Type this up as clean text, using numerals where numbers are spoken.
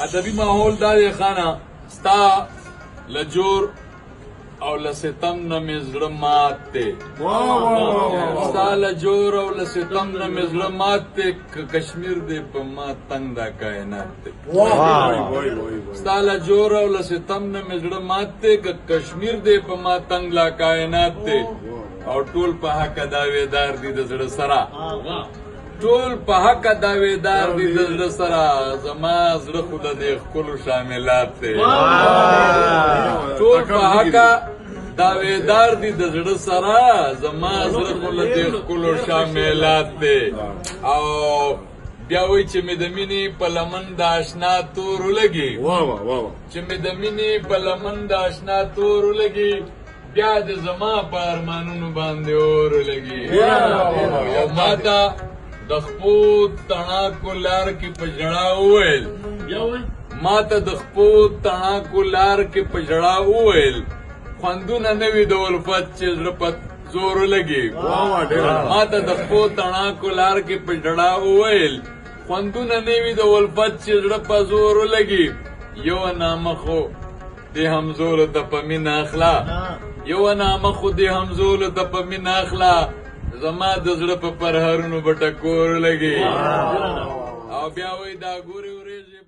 ادبي ماحول دا دی خانه ستا لجور او لستم نه مې زړه مات دی ستا لجور او لستم نه مې زړه مات دی که کشمیر دی په ما تنګ دا کائنات دی ستا لجور او لستم نه مې زړه مات دی که کشمیر دی په ما تنګ لا کائنات دی او ټول په حق دعویدار دي د زړه سره ټول په حق دعویدار دي د زړه سره زما زړه خو د دې ښکلو شاملات دی ټول په حق دعویدار دي د زړه سره زما زړه خو د دې ښکلو شاملات دی او بیا وایي چې مې د مینې په لمن د اشنا تور ولګي چې مې د مینې په لمن د اشنا تور ولګي بیا د زما په ارمانونو باندې اور ولګي او ما ته د خپو تڼاکو لار کې په ژړا وویل ما ته د خپو تڼاکو لار کې په ژړا وویل خوندونه نه وي د الفت چې زړه په زور ولګي ما ته د خپو تڼاکو لار کې په ژړا وویل خوندونه نه وي د الفت چې زړه په زور ولګي یو نامه خو د همزولو ته په مینه اخلا یو نامه خو د همزولو ته په مینه اخلا زما د زړه په پرهرونو به ټکور لګي او بیا وایي دا ګورې ورېځې